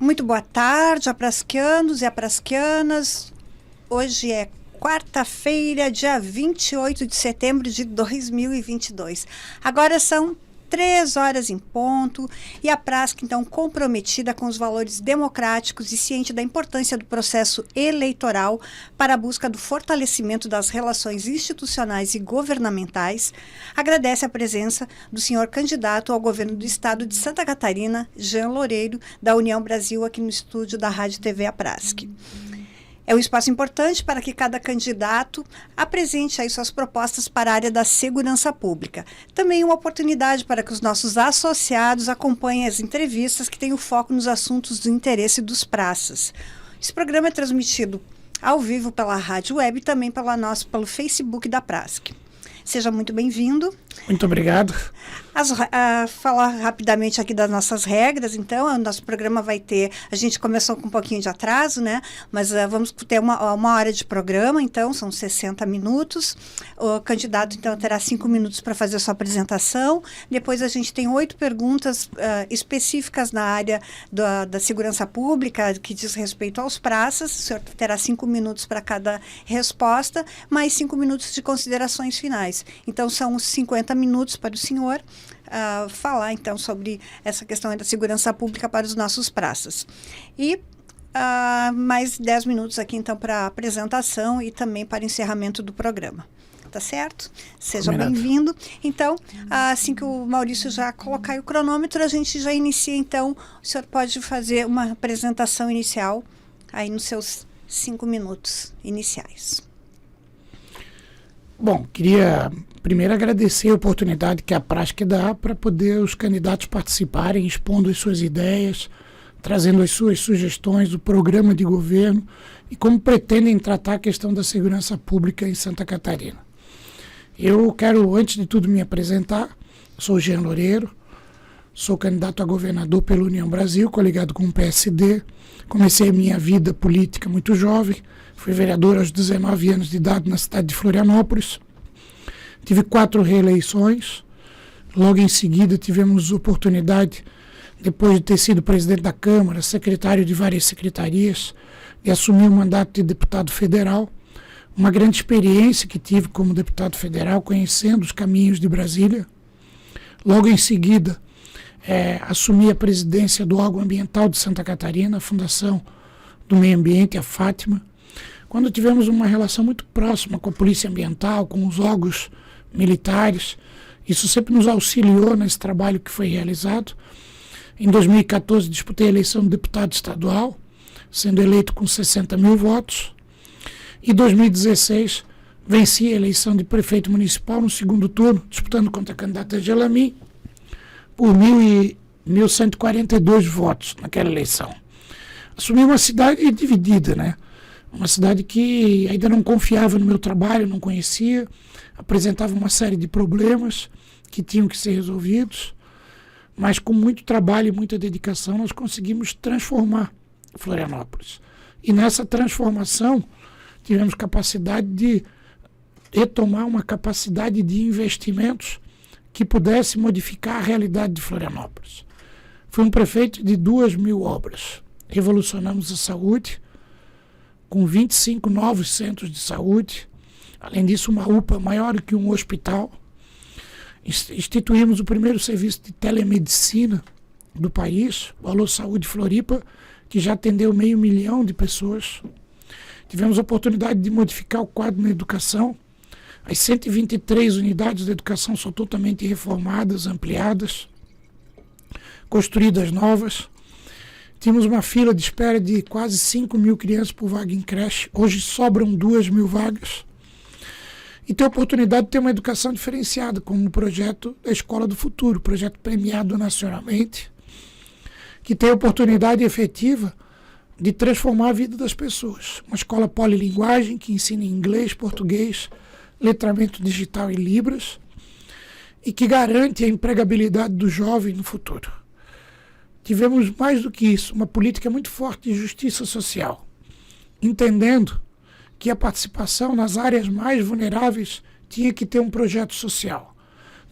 Muito boa tarde, aprasquianos e aprasquianas. Hoje é quarta-feira, dia 28 de setembro de 2022. Agora são 3 horas em ponto e a Prasc, então, comprometida com os valores democráticos e ciente da importância do processo eleitoral para a busca do fortalecimento das relações institucionais e governamentais, agradece a presença do senhor candidato ao governo do estado de Santa Catarina, Jean Loureiro, da União Brasil, aqui no estúdio da Rádio TV A Prasc. É um espaço importante para que cada candidato apresente aí suas propostas para a área da segurança pública. Também uma oportunidade para que os nossos associados acompanhem as entrevistas que têm o foco nos assuntos do interesse dos praças. Esse programa é transmitido ao vivo pela rádio web e também pelo Facebook da Prasc. Seja muito bem-vindo. Muito obrigado. Falar rapidamente aqui das nossas regras, então, o nosso programa vai ter, a gente começou com um pouquinho de atraso, né, mas vamos ter uma hora de programa, então, são 60 minutos, o candidato, então, terá 5 minutos para fazer a sua apresentação, depois a gente tem 8 perguntas específicas na área da segurança pública, que diz respeito aos praças, o senhor terá 5 minutos para cada resposta, mais 5 minutos de considerações finais, então, são os 50 minutos para o senhor falar, então, sobre essa questão da segurança pública para os nossos praças. E mais 10 minutos aqui, então, para a apresentação e também para o encerramento do programa. Tá certo? Seja bem-vindo. Então, assim que o Maurício já colocar aí o cronômetro, a gente já inicia, então, o senhor pode fazer uma apresentação inicial aí nos seus 5 minutos iniciais. Bom, queria primeiro agradecer a oportunidade que a Prasc dá para poder os candidatos participarem, expondo as suas ideias, trazendo as suas sugestões do programa de governo e como pretendem tratar a questão da segurança pública em Santa Catarina. Eu quero, antes de tudo, me apresentar. Sou Jean Loureiro, sou candidato a governador pela União Brasil, coligado com o PSD. Comecei a minha vida política muito jovem, fui vereador aos 19 anos de idade na cidade de Florianópolis. Tive 4 reeleições. Logo em seguida tivemos oportunidade, depois de ter sido presidente da Câmara, secretário de várias secretarias, de assumir o mandato de deputado federal. Uma grande experiência que tive como deputado federal, conhecendo os caminhos de Brasília. Logo em seguida, assumi a presidência do órgão ambiental de Santa Catarina, a Fundação do Meio Ambiente, a Fátima, quando tivemos uma relação muito próxima com a Polícia Ambiental, com os órgãos militares. Isso sempre nos auxiliou nesse trabalho que foi realizado. Em 2014, disputei a eleição de deputado estadual, sendo eleito com 60 mil votos. Em 2016, venci a eleição de prefeito municipal no segundo turno, disputando contra a candidata Angela Min, por 1.142 votos naquela eleição. Assumi uma cidade dividida, né? Uma cidade que ainda não confiava no meu trabalho, não conhecia, apresentava uma série de problemas que tinham que ser resolvidos, mas com muito trabalho e muita dedicação nós conseguimos transformar Florianópolis. E nessa transformação tivemos capacidade de retomar uma capacidade de investimentos que pudesse modificar a realidade de Florianópolis. Fui um prefeito de 2.000 obras. Revolucionamos a saúde, com 25 novos centros de saúde, além disso uma UPA maior do que um hospital. Instituímos o primeiro serviço de telemedicina do país, o Alô Saúde Floripa, que já atendeu 500.000 de pessoas. Tivemos a oportunidade de modificar o quadro na educação. As 123 unidades de educação são totalmente reformadas, ampliadas, construídas novas. Tínhamos uma fila de espera de quase 5.000 crianças por vaga em creche. Hoje sobram 2.000 vagas. E tem a oportunidade de ter uma educação diferenciada, como o projeto da Escola do Futuro, projeto premiado nacionalmente, que tem a oportunidade efetiva de transformar a vida das pessoas. Uma escola polilinguagem que ensina inglês, português, letramento digital e Libras, e que garante a empregabilidade do jovem no futuro. Tivemos mais do que isso, uma política muito forte de justiça social, entendendo que a participação nas áreas mais vulneráveis tinha que ter um projeto social.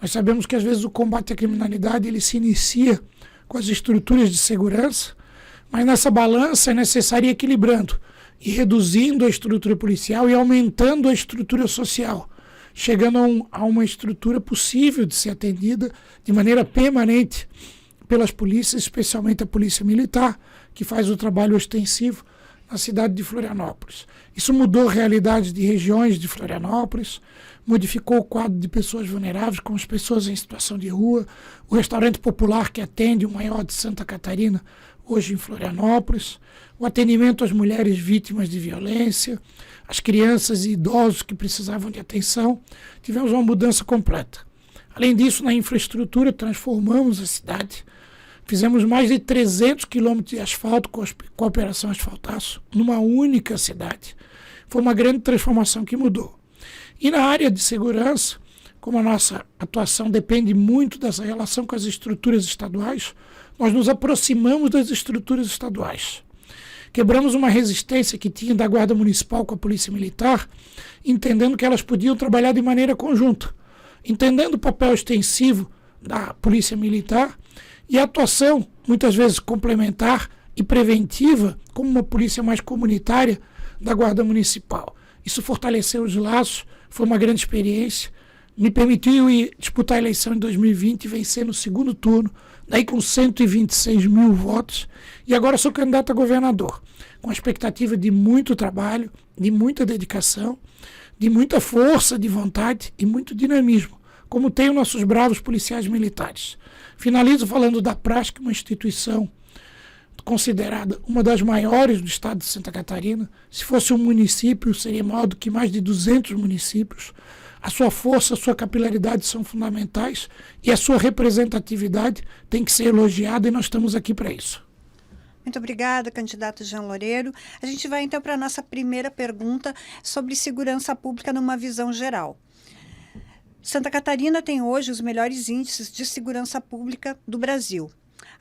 Nós sabemos que às vezes o combate à criminalidade ele se inicia com as estruturas de segurança, Mas nessa balança é necessário ir equilibrando e reduzindo a estrutura policial e aumentando a estrutura social, chegando a uma estrutura possível de ser atendida de maneira permanente pelas polícias, especialmente a Polícia Militar, que faz o trabalho ostensivo na cidade de Florianópolis. Isso mudou a realidade de regiões de Florianópolis, modificou o quadro de pessoas vulneráveis, como as pessoas em situação de rua, o restaurante popular que atende o maior de Santa Catarina, hoje em Florianópolis, o atendimento às mulheres vítimas de violência, as crianças e idosos que precisavam de atenção. Tivemos uma mudança completa. Além disso, na infraestrutura, transformamos a cidade. Fizemos mais de 300 quilômetros de asfalto com a Operação Asfaltaço, numa única cidade. Foi uma grande transformação que mudou. E na área de segurança, como a nossa atuação depende muito dessa relação com as estruturas estaduais, nós nos aproximamos das estruturas estaduais. Quebramos uma resistência que tinha da Guarda Municipal com a Polícia Militar, entendendo que elas podiam trabalhar de maneira conjunta, entendendo o papel extensivo da Polícia Militar e a atuação, muitas vezes complementar e preventiva, como uma polícia mais comunitária da Guarda Municipal. Isso fortaleceu os laços, foi uma grande experiência, me permitiu ir disputar a eleição em 2020 e vencer no segundo turno, daí com 126 mil votos, e agora sou candidato a governador, com a expectativa de muito trabalho, de muita dedicação, de muita força de vontade e muito dinamismo, como tem os nossos bravos policiais militares. Finalizo falando da Prask, uma instituição considerada uma das maiores do estado de Santa Catarina. Se fosse um município, seria maior do que mais de 200 municípios. A sua força, a sua capilaridade são fundamentais e a sua representatividade tem que ser elogiada e nós estamos aqui para isso. Muito obrigada, candidato Jean Loureiro. A gente vai então para a nossa primeira pergunta sobre segurança pública numa visão geral. Santa Catarina tem hoje os melhores índices de segurança pública do Brasil.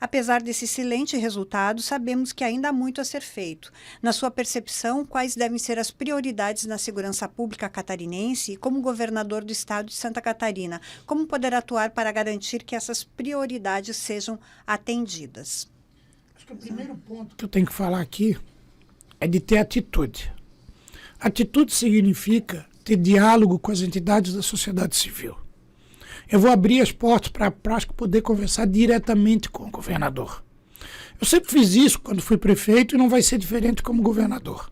Apesar desse excelente resultado, sabemos que ainda há muito a ser feito. Na sua percepção, quais devem ser as prioridades na segurança pública catarinense e, como governador do estado de Santa Catarina, como poder atuar para garantir que essas prioridades sejam atendidas? Acho que o primeiro ponto que eu tenho que falar aqui é de ter atitude. Atitude significa ter diálogo com as entidades da sociedade civil. Eu vou abrir as portas para a Prask poder conversar diretamente com o governador. Eu sempre fiz isso quando fui prefeito e não vai ser diferente como governador.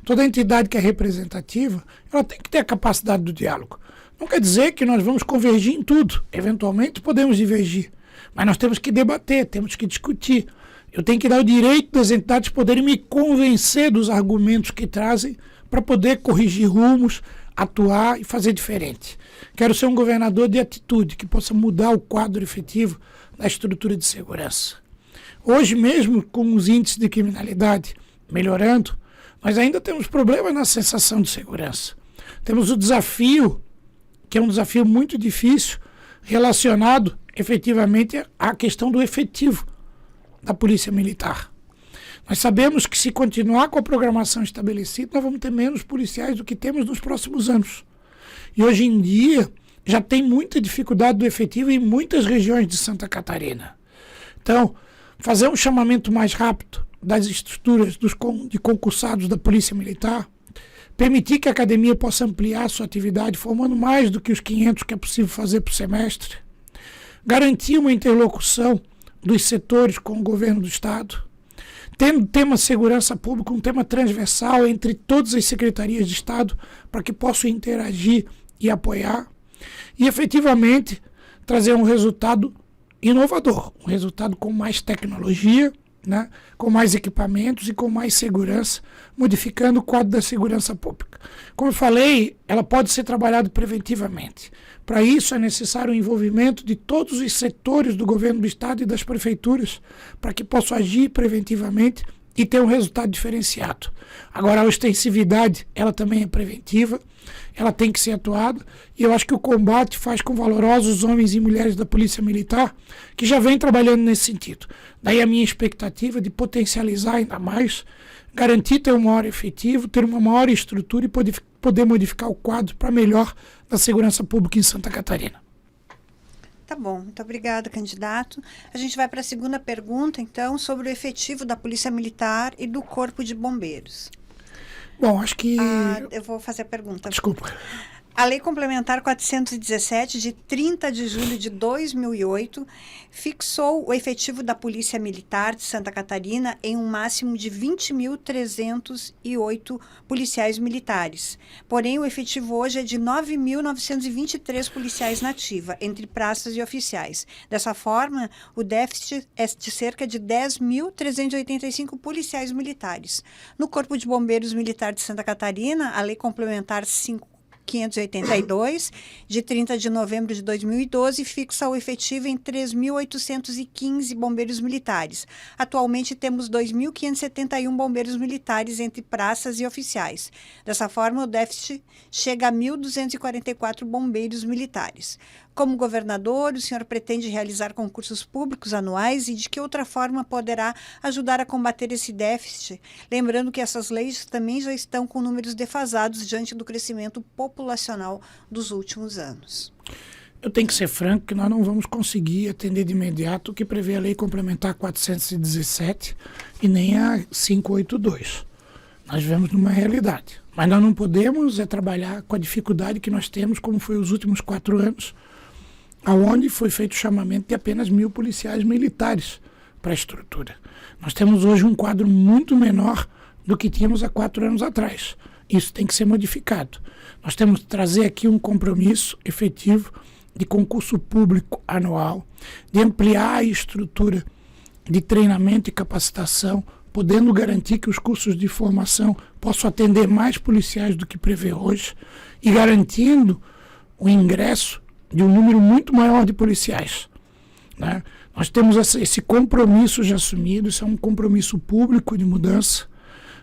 Toda entidade que é representativa, ela tem que ter a capacidade do diálogo. Não quer dizer que nós vamos convergir em tudo. Eventualmente podemos divergir, mas nós temos que debater, temos que discutir. Eu tenho que dar o direito das entidades poderem me convencer dos argumentos que trazem para poder corrigir rumos, atuar e fazer diferente. Quero ser um governador de atitude, que possa mudar o quadro efetivo da estrutura de segurança. Hoje mesmo, com os índices de criminalidade melhorando, nós ainda temos problemas na sensação de segurança. Temos o desafio, que é um desafio muito difícil, relacionado efetivamente à questão do efetivo da Polícia Militar. Nós sabemos que se continuar com a programação estabelecida, nós vamos ter menos policiais do que temos nos próximos anos. E hoje em dia já tem muita dificuldade do efetivo em muitas regiões de Santa Catarina. Então, fazer um chamamento mais rápido das estruturas de concursados da Polícia Militar, permitir que a academia possa ampliar sua atividade, formando mais do que os 500 que é possível fazer por semestre, garantir uma interlocução dos setores com o governo do Estado, tendo o tema segurança pública um tema transversal entre todas as secretarias de Estado para que possam interagir e apoiar e efetivamente trazer um resultado inovador, um resultado com mais tecnologia, né, com mais equipamentos e com mais segurança, modificando o quadro da segurança pública. Como eu falei, ela pode ser trabalhada preventivamente. Para isso é necessário o envolvimento de todos os setores do governo do Estado e das prefeituras para que possam agir preventivamente e ter um resultado diferenciado. Agora, a ostensividade, ela também é preventiva, ela tem que ser atuada, e eu acho que o combate faz com valorosos homens e mulheres da Polícia Militar que já vem trabalhando nesse sentido. Daí a minha expectativa de potencializar ainda mais, garantir ter um maior efetivo, ter uma maior estrutura e poder modificar o quadro para melhor da segurança pública em Santa Catarina. Tá bom, muito obrigada, candidato. A gente vai para a segunda pergunta, então, sobre o efetivo da Polícia Militar e do Corpo de Bombeiros. Bom, acho que... Eu vou fazer a pergunta. Desculpa. A Lei Complementar 417, de 30 de julho de 2008, fixou o efetivo da Polícia Militar de Santa Catarina em um máximo de 20.308 policiais militares. Porém, o efetivo hoje é de 9.923 policiais na ativa, entre praças e oficiais. Dessa forma, o déficit é de cerca de 10.385 policiais militares. No Corpo de Bombeiros Militar de Santa Catarina, a Lei Complementar 582, de 30 de novembro de 2012, fixa o efetivo em 3.815 bombeiros militares. Atualmente temos 2.571 bombeiros militares entre praças e oficiais. Dessa forma, o déficit chega a 1.244 bombeiros militares. Como governador, o senhor pretende realizar concursos públicos anuais e de que outra forma poderá ajudar a combater esse déficit? Lembrando que essas leis também já estão com números defasados diante do crescimento populacional dos últimos anos. Eu tenho que ser franco que nós não vamos conseguir atender de imediato o que prevê a Lei Complementar 417 e nem a 582. Nós vivemos numa realidade. Mas nós não podemos trabalhar com a dificuldade que nós temos, como foi os últimos 4 anos, aonde foi feito o chamamento de apenas 1.000 policiais militares para a estrutura. Nós temos hoje um quadro muito menor do que tínhamos há 4 anos atrás. Isso tem que ser modificado. Nós temos que trazer aqui um compromisso efetivo de concurso público anual, de ampliar a estrutura de treinamento e capacitação, podendo garantir que os cursos de formação possam atender mais policiais do que prevê hoje e garantindo o ingresso de um número muito maior de policiais, né? Nós temos esse compromisso já assumido, isso é um compromisso público de mudança.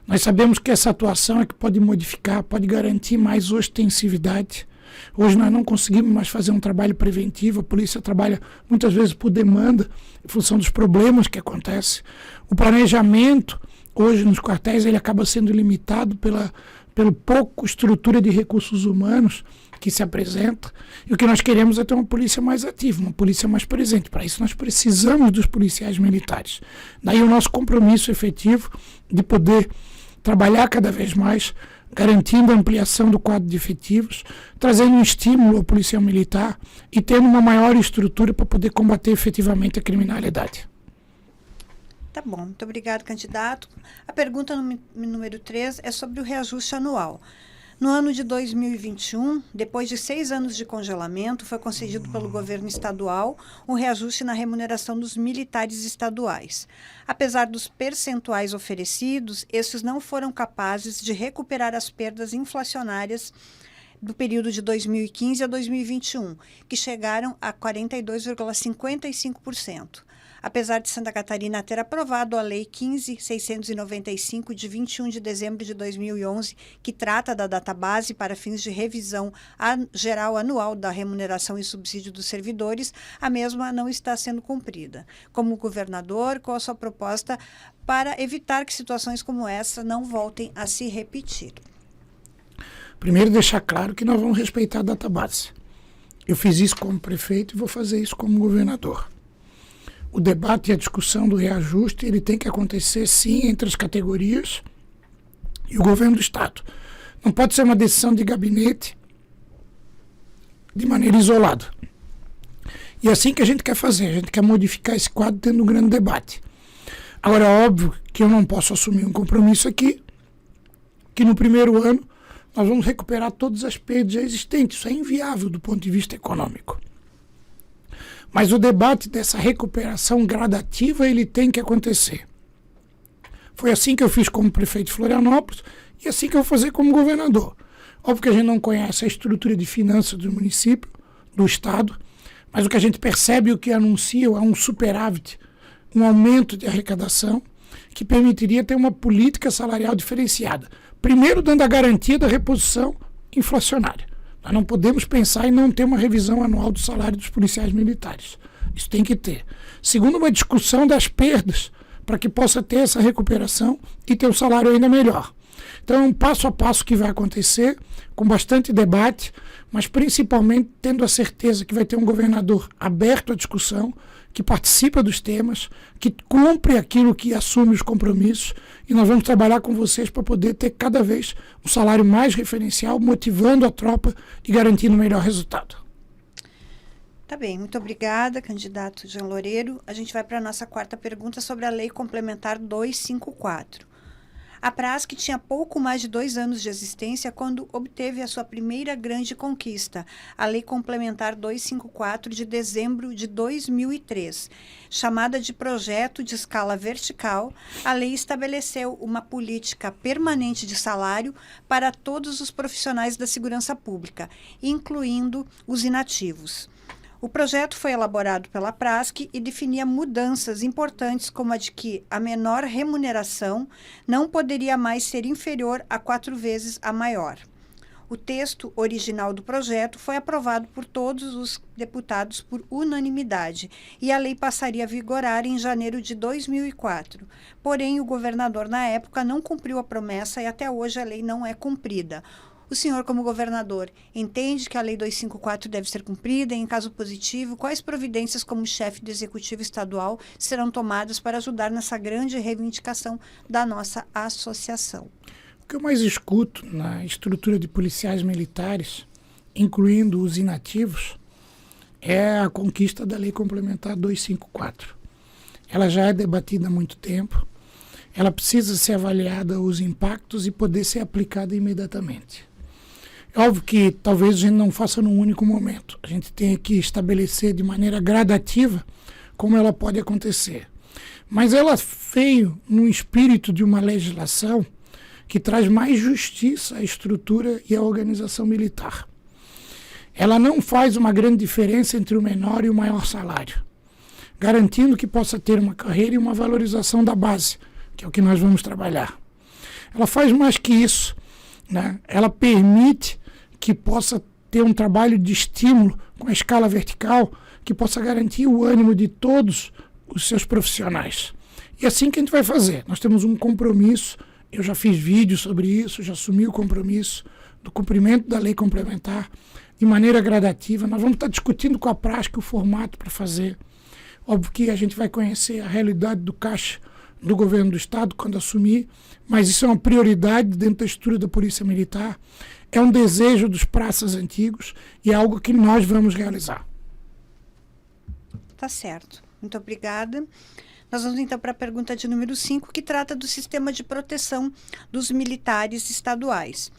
Nós sabemos que essa atuação é que pode modificar, pode garantir mais ostensividade. Hoje nós não conseguimos mais fazer um trabalho preventivo, a polícia trabalha muitas vezes por demanda, em função dos problemas que acontecem. O planejamento, hoje nos quartéis, ele acaba sendo limitado pelo pouco estrutura de recursos humanos que se apresenta, e o que nós queremos é ter uma polícia mais ativa, uma polícia mais presente. Para isso nós precisamos dos policiais militares. Daí o nosso compromisso efetivo de poder trabalhar cada vez mais, garantindo a ampliação do quadro de efetivos, trazendo um estímulo ao policial militar e tendo uma maior estrutura para poder combater efetivamente a criminalidade. Tá bom, muito obrigado, candidato. A pergunta número 3 é sobre o reajuste anual. No ano de 2021, depois de 6 anos de congelamento, foi concedido pelo governo estadual um reajuste na remuneração dos militares estaduais. Apesar dos percentuais oferecidos, esses não foram capazes de recuperar as perdas inflacionárias do período de 2015 a 2021, que chegaram a 42,55%. Apesar de Santa Catarina ter aprovado a Lei 15.695, de 21 de dezembro de 2011, que trata da database para fins de revisão geral anual da remuneração e subsídio dos servidores, a mesma não está sendo cumprida. Como governador, qual a sua proposta para evitar que situações como essa não voltem a se repetir? Primeiro, deixar claro que nós vamos respeitar a database. Eu fiz isso como prefeito e vou fazer isso como governador. O debate e a discussão do reajuste, ele tem que acontecer, sim, entre as categorias e o governo do Estado. Não pode ser uma decisão de gabinete de maneira isolada. E é assim que a gente quer fazer, a gente quer modificar esse quadro tendo um grande debate. Agora, é óbvio que eu não posso assumir um compromisso aqui, que no primeiro ano nós vamos recuperar todas as perdas já existentes. Isso é inviável do ponto de vista econômico. Mas o debate dessa recuperação gradativa, ele tem que acontecer. Foi assim que eu fiz como prefeito de Florianópolis e assim que eu vou fazer como governador. Óbvio que a gente não conhece a estrutura de finanças do município, do Estado, mas o que a gente percebe, o que anuncia é um superávit, um aumento de arrecadação que permitiria ter uma política salarial diferenciada. Primeiro, dando a garantia da reposição inflacionária. Nós não podemos pensar em não ter uma revisão anual do salário dos policiais militares. Isso tem que ter. Segundo, uma discussão das perdas, para que possa ter essa recuperação e ter um salário ainda melhor. Então é um passo a passo que vai acontecer, com bastante debate, mas principalmente tendo a certeza que vai ter um governador aberto à discussão, que participa dos temas, que cumpre aquilo que assume os compromissos, e nós vamos trabalhar com vocês para poder ter cada vez um salário mais referencial, motivando a tropa e garantindo o melhor resultado. Tá bem, muito obrigada, candidato Jean Loureiro. A gente vai para a nossa quarta pergunta sobre a Lei Complementar 254. A Prasc tinha pouco mais de 2 anos de existência quando obteve a sua primeira grande conquista, a Lei Complementar 254 de dezembro de 2003. Chamada de Projeto de Escala Vertical, a lei estabeleceu uma política permanente de salário para todos os profissionais da segurança pública, incluindo os inativos. O projeto foi elaborado pela Prasc e definia mudanças importantes, como a de que a menor remuneração não poderia mais ser inferior a 4 vezes a maior. O texto original do projeto foi aprovado por todos os deputados por unanimidade e a lei passaria a vigorar em janeiro de 2004. Porém, o governador, na época, não cumpriu a promessa e até hoje a lei não é cumprida. O senhor, como governador, entende que a Lei 254 deve ser cumprida e, em caso positivo, quais providências como chefe do Executivo Estadual serão tomadas para ajudar nessa grande reivindicação da nossa associação? O que eu mais escuto na estrutura de policiais militares, incluindo os inativos, é a conquista da Lei Complementar 254. Ela já é debatida há muito tempo, ela precisa ser avaliada os impactos e poder ser aplicada imediatamente. É óbvio que talvez a gente não faça num único momento. A gente tem que estabelecer de maneira gradativa como ela pode acontecer. Mas ela veio no espírito de uma legislação que traz mais justiça à estrutura e à organização militar. Ela não faz uma grande diferença entre o menor e o maior salário, garantindo que possa ter uma carreira e uma valorização da base, que é o que nós vamos trabalhar. Ela faz mais que isso, né? Ela permite que possa ter um trabalho de estímulo com a escala vertical, que possa garantir o ânimo de todos os seus profissionais. E é assim que a gente vai fazer. Nós temos um compromisso, eu já fiz vídeo sobre isso, já assumi o compromisso do cumprimento da lei complementar de maneira gradativa. Nós vamos estar discutindo com a Prasc o formato para fazer. Óbvio que a gente vai conhecer a realidade do caixa do governo do Estado quando assumir, mas isso é uma prioridade dentro da estrutura da Polícia Militar, é um desejo dos praças antigos e é algo que nós vamos realizar. Tá certo. Muito obrigada. Nós vamos então para a pergunta de número 5, que trata do sistema de proteção dos militares estaduais.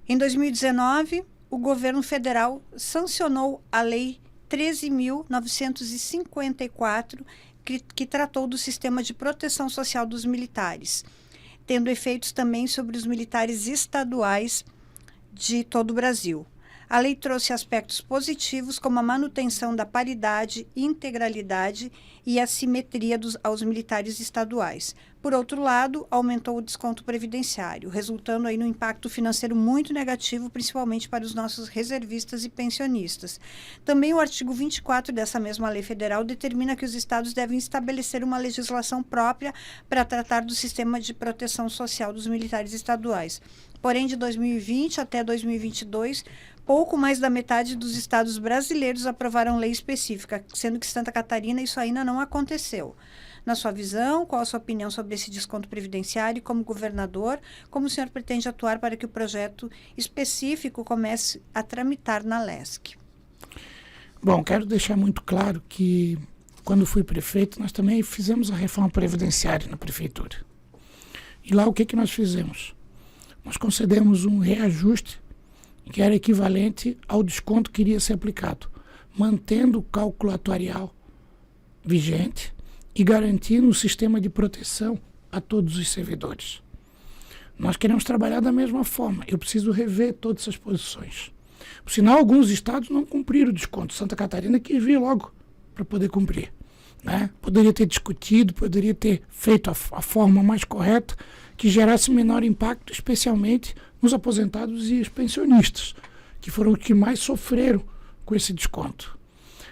Em 2019, o governo federal sancionou a Lei 13.954, que tratou do sistema de proteção social dos militares, tendo efeitos também sobre os militares estaduais de todo o Brasil. A lei trouxe aspectos positivos, como a manutenção da paridade, integralidade e assimetria aos militares estaduais. Por outro lado, aumentou o desconto previdenciário, resultando aí no impacto financeiro muito negativo, principalmente para os nossos reservistas e pensionistas. Também o artigo 24 dessa mesma lei federal determina que os estados devem estabelecer uma legislação própria para tratar do sistema de proteção social dos militares estaduais. Porém, de 2020 até 2022, pouco mais da metade dos estados brasileiros aprovaram lei específica, sendo que Santa Catarina isso ainda não aconteceu. Na sua visão, qual a sua opinião sobre esse desconto previdenciário? E como governador, como o senhor pretende atuar para que o projeto específico comece a tramitar na LESC? Bom, quero deixar muito claro que, quando fui prefeito, nós também fizemos a reforma previdenciária na prefeitura. E lá o que nós fizemos? Nós concedemos um reajuste que era equivalente ao desconto que iria ser aplicado, mantendo o cálculo atuarial vigente e garantindo um sistema de proteção a todos os servidores. Nós queremos trabalhar da mesma forma. Eu preciso rever todas essas posições. Por sinal, alguns estados não cumpriram o desconto. Santa Catarina quis vir logo para poder cumprir, né? Poderia ter discutido, poderia ter feito a forma mais correta, que gerasse menor impacto, especialmente nos aposentados e os pensionistas, que foram os que mais sofreram com esse desconto.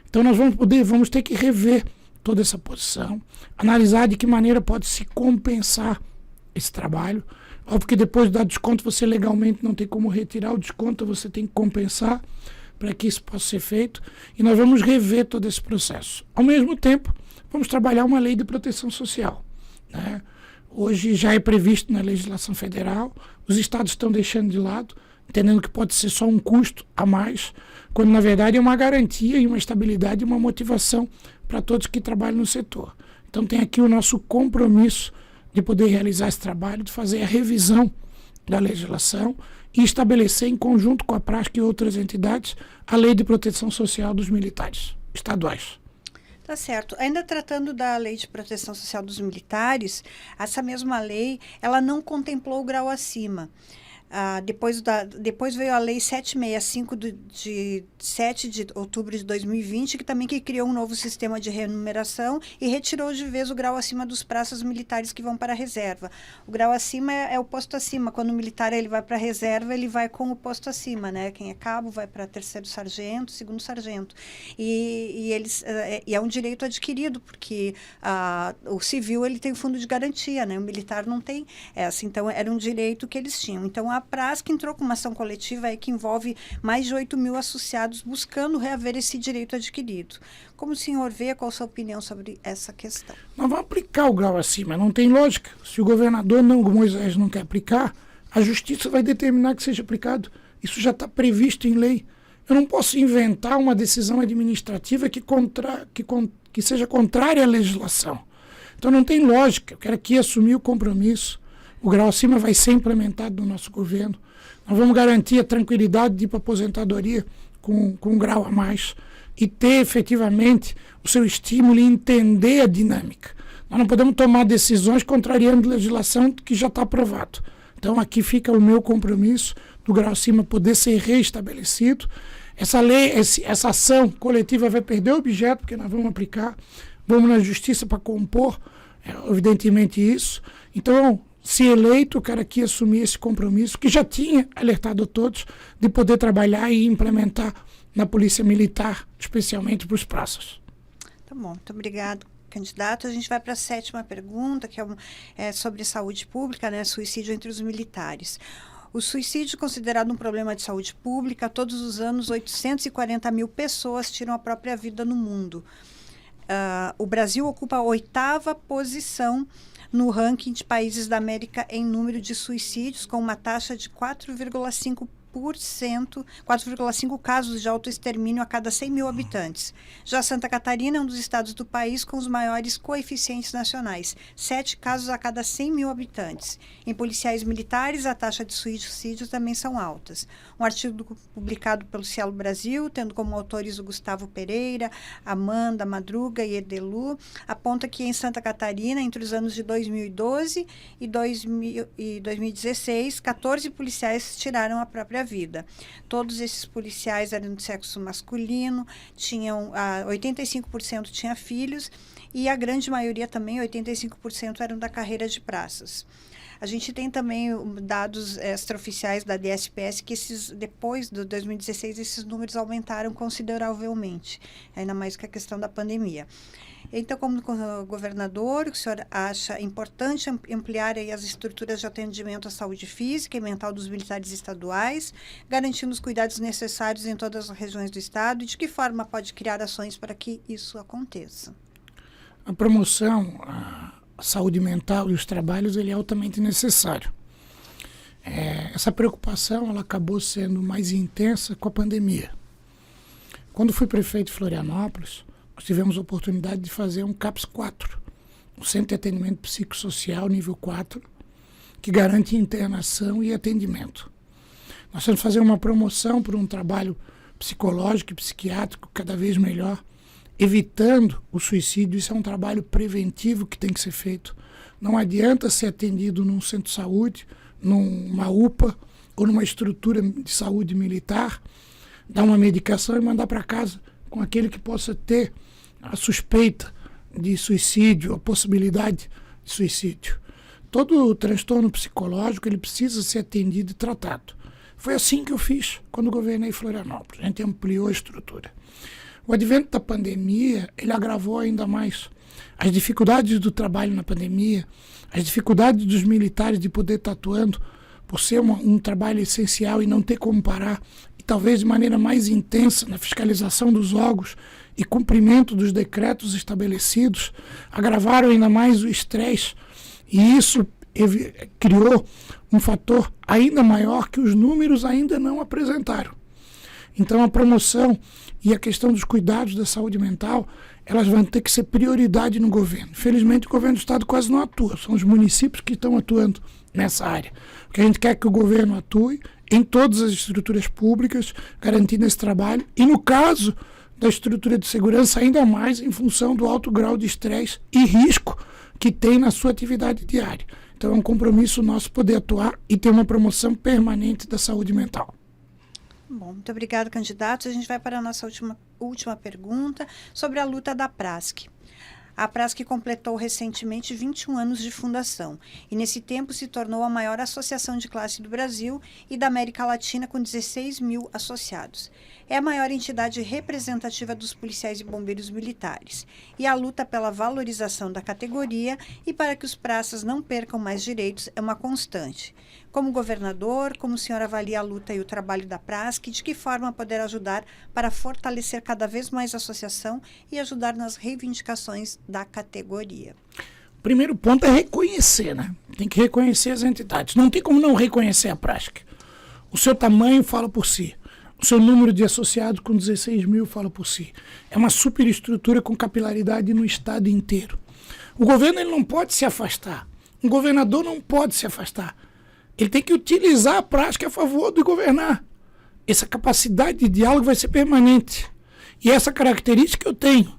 Então nós vamos ter que rever toda essa posição, analisar de que maneira pode se compensar esse trabalho. Óbvio que depois de dar desconto, você legalmente não tem como retirar o desconto, você tem que compensar para que isso possa ser feito. E nós vamos rever todo esse processo. Ao mesmo tempo, vamos trabalhar uma lei de proteção social, né? Hoje já é previsto na legislação federal, os estados estão deixando de lado, entendendo que pode ser só um custo a mais, quando na verdade é uma garantia e uma estabilidade e uma motivação para todos que trabalham no setor. Então tem aqui o nosso compromisso de poder realizar esse trabalho, de fazer a revisão da legislação e estabelecer em conjunto com a prática e outras entidades a lei de proteção social dos militares estaduais. Tá certo. Ainda tratando da Lei de Proteção Social dos Militares, essa mesma lei, ela não contemplou o grau acima. Depois veio a Lei 765 de 7 de outubro de 2020, que também criou um novo sistema de remuneração e retirou de vez o grau acima dos praças militares que vão para a reserva. O grau acima é o posto acima. Quando o militar ele vai para a reserva, ele vai com o posto acima, né? Quem é cabo vai para terceiro sargento, segundo sargento. E é um direito adquirido, porque o civil ele tem o fundo de garantia, né? O militar não tem essa. Então, era um direito que eles tinham. Então, a PRASC entrou com uma ação coletiva aí que envolve mais de 8 mil associados buscando reaver esse direito adquirido. Como o senhor vê, qual a sua opinião sobre essa questão? Nós vamos aplicar o grau acima, não tem lógica. Se o governador Moisés não quer aplicar, a justiça vai determinar que seja aplicado. Isso já está previsto em lei. Eu não posso inventar uma decisão administrativa que seja contrária à legislação. Então não tem lógica. Eu quero aqui assumir o compromisso. O grau acima vai ser implementado no nosso governo. Nós vamos garantir a tranquilidade de ir para a aposentadoria com um grau a mais e ter efetivamente o seu estímulo e entender a dinâmica. Nós não podemos tomar decisões contrariando a legislação que já está aprovado. Então aqui fica o meu compromisso do grau acima poder ser reestabelecido. Essa lei, essa ação coletiva vai perder o objeto, porque nós vamos aplicar, vamos na justiça para compor, evidentemente, isso. Então, se eleito, eu quero aqui assumir esse compromisso, que já tinha alertado a todos, de poder trabalhar e implementar na Polícia Militar, especialmente para os praças. Tá bom, muito obrigado, candidato. A gente vai para a 7ª pergunta, que é sobre saúde pública, né? Suicídio entre os militares. O suicídio, considerado um problema de saúde pública, todos os anos 840 mil pessoas tiram a própria vida no mundo. O Brasil ocupa a 8ª posição no ranking de países da América em número de suicídios, com uma taxa de 4,5 casos de autoextermínio a cada 100 mil habitantes. Já Santa Catarina é um dos estados do país com os maiores coeficientes nacionais, 7 casos a cada 100 mil habitantes. Em policiais militares, a taxa de suicídio também são altas. Um artigo publicado pelo Cielo Brasil, tendo como autores o Gustavo Pereira, Amanda Madruga e Edelu, aponta que em Santa Catarina, entre os anos de 2012 e 2016, 14 policiais tiraram a própria vida. Todos esses policiais eram de sexo masculino, 85% tinha filhos e a grande maioria também, 85%, eram da carreira de praças. A gente tem também dados extraoficiais da DSPS que depois de 2016 esses números aumentaram consideravelmente, ainda mais com a questão da pandemia. Então, como governador, o senhor acha importante ampliar aí as estruturas de atendimento à saúde física e mental dos militares estaduais, garantindo os cuidados necessários em todas as regiões do estado, e de que forma pode criar ações para que isso aconteça? A promoção à saúde mental e os trabalhos ele é altamente necessário. Essa preocupação ela acabou sendo mais intensa com a pandemia. Quando fui prefeito de Florianópolis, nós tivemos a oportunidade de fazer um CAPS 4, um Centro de Atendimento Psicossocial nível 4, que garante internação e atendimento. Nós temos que fazer uma promoção por um trabalho psicológico e psiquiátrico cada vez melhor, evitando o suicídio. Isso é um trabalho preventivo que tem que ser feito. Não adianta ser atendido num centro de saúde, numa UPA ou numa estrutura de saúde militar, dar uma medicação e mandar para casa com aquele que possa ter a suspeita de suicídio, a possibilidade de suicídio. Todo o transtorno psicológico ele precisa ser atendido e tratado. Foi assim que eu fiz quando governei Florianópolis. A gente ampliou a estrutura. O advento da pandemia, ele agravou ainda mais as dificuldades do trabalho na pandemia, as dificuldades dos militares de poder estar atuando, por ser um trabalho essencial e não ter como parar, e talvez de maneira mais intensa na fiscalização dos órgãos e cumprimento dos decretos estabelecidos, agravaram ainda mais o estresse, e isso criou um fator ainda maior que os números ainda não apresentaram. Então a promoção e a questão dos cuidados da saúde mental, elas vão ter que ser prioridade no governo. Infelizmente o governo do estado quase não atua, são os municípios que estão atuando nessa área. Porque a gente quer que o governo atue em todas as estruturas públicas, garantindo esse trabalho, e no caso da estrutura de segurança, ainda mais em função do alto grau de estresse e risco que tem na sua atividade diária. Então é um compromisso nosso poder atuar e ter uma promoção permanente da saúde mental. Bom, muito obrigado, candidato. A gente vai para a nossa última pergunta sobre a luta da PRASC. A PRASC completou recentemente 21 anos de fundação e, nesse tempo, se tornou a maior associação de classe do Brasil e da América Latina, com 16 mil associados. É a maior entidade representativa dos policiais e bombeiros militares. E a luta pela valorização da categoria e para que os praças não percam mais direitos é uma constante. Como governador, como o senhor avalia a luta e o trabalho da PRASC e de que forma poder ajudar para fortalecer cada vez mais a associação e ajudar nas reivindicações da categoria? O primeiro ponto é reconhecer, né? Tem que reconhecer as entidades. Não tem como não reconhecer a PRASC. O seu tamanho fala por si. O seu número de associados com 16 mil fala por si. É uma superestrutura com capilaridade no estado inteiro. O governo ele não pode se afastar. Um governador não pode se afastar. Ele tem que utilizar a prática a favor de governar. Essa capacidade de diálogo vai ser permanente. E essa característica eu tenho.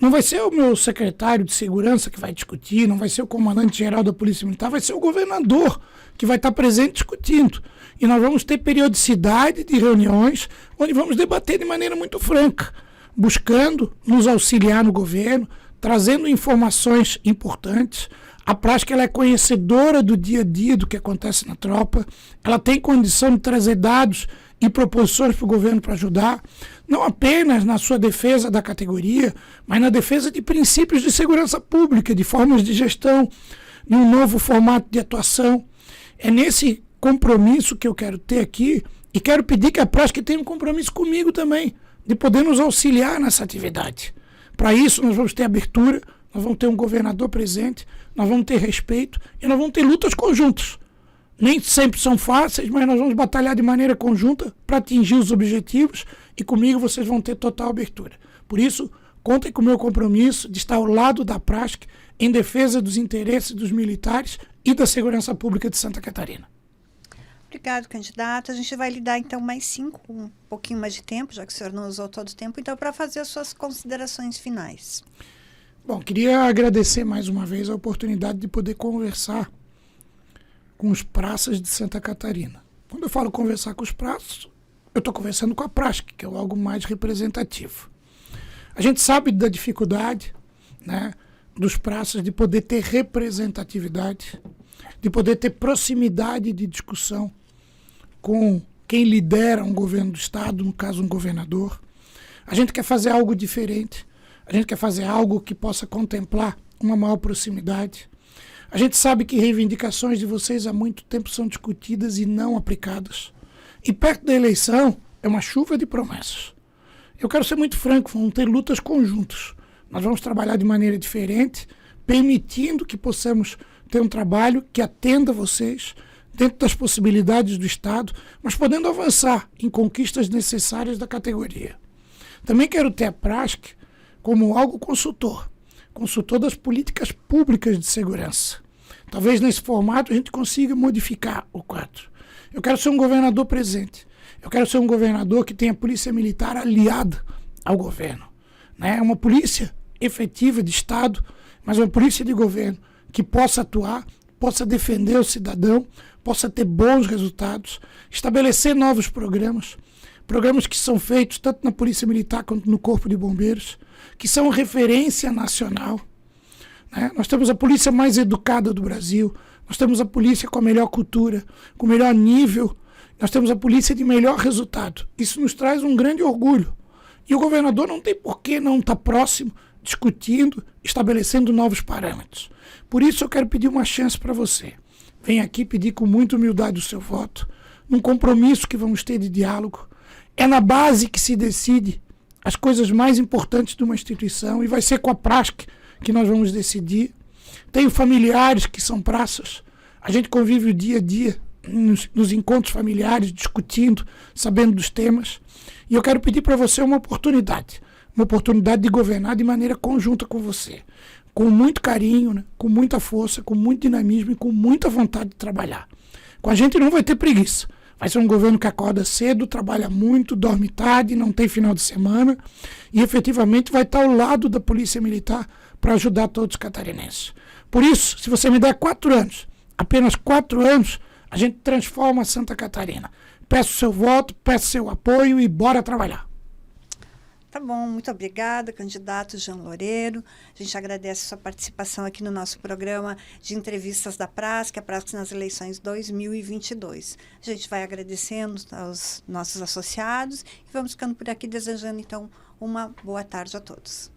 Não vai ser o meu secretário de segurança que vai discutir, não vai ser o comandante-geral da Polícia Militar, vai ser o governador que vai estar presente discutindo. E nós vamos ter periodicidade de reuniões onde vamos debater de maneira muito franca, buscando nos auxiliar no governo, trazendo informações importantes. A prática ela é conhecedora do dia a dia do que acontece na tropa, ela tem condição de trazer dados e proposições para o governo para ajudar, não apenas na sua defesa da categoria, mas na defesa de princípios de segurança pública, de formas de gestão, de um novo formato de atuação. É nesse compromisso que eu quero ter aqui e quero pedir que a prática tenha um compromisso comigo também, de poder nos auxiliar nessa atividade. Para isso nós vamos ter abertura, nós vamos ter um governador presente, nós vamos ter respeito e nós vamos ter lutas conjuntas. Nem sempre são fáceis, mas nós vamos batalhar de maneira conjunta para atingir os objetivos e comigo vocês vão ter total abertura. Por isso, contem com o meu compromisso de estar ao lado da PRASC em defesa dos interesses dos militares e da segurança pública de Santa Catarina. Obrigado, candidato. A gente vai lhe dar, então, um pouquinho mais de tempo, já que o senhor não usou todo o tempo, então, para fazer as suas considerações finais. Bom, queria agradecer mais uma vez a oportunidade de poder conversar com os praças de Santa Catarina. Quando eu falo conversar com os praças, eu estou conversando com a PRASC, que é algo mais representativo. A gente sabe da dificuldade, né, dos praças de poder ter representatividade, de poder ter proximidade de discussão com quem lidera um governo do estado, no caso um governador. A gente quer fazer algo diferente, a gente quer fazer algo que possa contemplar uma maior proximidade. A gente sabe que reivindicações de vocês há muito tempo são discutidas e não aplicadas. E perto da eleição é uma chuva de promessas. Eu quero ser muito franco, vamos ter lutas conjuntas. Nós vamos trabalhar de maneira diferente, permitindo que possamos ter um trabalho que atenda vocês dentro das possibilidades do Estado, mas podendo avançar em conquistas necessárias da categoria. Também quero ter a PRASC como algo consultor das políticas públicas de segurança. Talvez nesse formato a gente consiga modificar o quadro. Eu quero ser um governador presente. Eu quero ser um governador que tenha a polícia militar aliada ao governo. Né? Uma polícia efetiva de Estado, mas uma polícia de governo que possa atuar, possa defender o cidadão, possa ter bons resultados, estabelecer novos programas que são feitos tanto na Polícia Militar quanto no Corpo de Bombeiros, que são referência nacional. Né? Nós temos a polícia mais educada do Brasil, nós temos a polícia com a melhor cultura, com o melhor nível, nós temos a polícia de melhor resultado. Isso nos traz um grande orgulho. E o governador não tem por que não estar próximo, discutindo, estabelecendo novos parâmetros. Por isso eu quero pedir uma chance para você. Venho aqui pedir com muita humildade o seu voto, num compromisso que vamos ter de diálogo. É na base que se decide as coisas mais importantes de uma instituição, e vai ser com a PRASC que nós vamos decidir. Tenho familiares que são praças, a gente convive o dia a dia nos encontros familiares, discutindo, sabendo dos temas, e eu quero pedir para você uma oportunidade de governar de maneira conjunta com você, com muito carinho, né? Com muita força, com muito dinamismo e com muita vontade de trabalhar. Com a gente não vai ter preguiça. Vai ser um governo que acorda cedo, trabalha muito, dorme tarde, não tem final de semana e efetivamente vai estar ao lado da Polícia Militar para ajudar todos os catarinenses. Por isso, se você me der 4 anos, apenas 4 anos, a gente transforma Santa Catarina. Peço seu voto, peço seu apoio e bora trabalhar. Tá bom, muito obrigada, candidato Jean Loureiro. A gente agradece a sua participação aqui no nosso programa de entrevistas da PRASC, a PRASC nas eleições 2022. A gente vai agradecendo aos nossos associados e vamos ficando por aqui desejando, então, uma boa tarde a todos.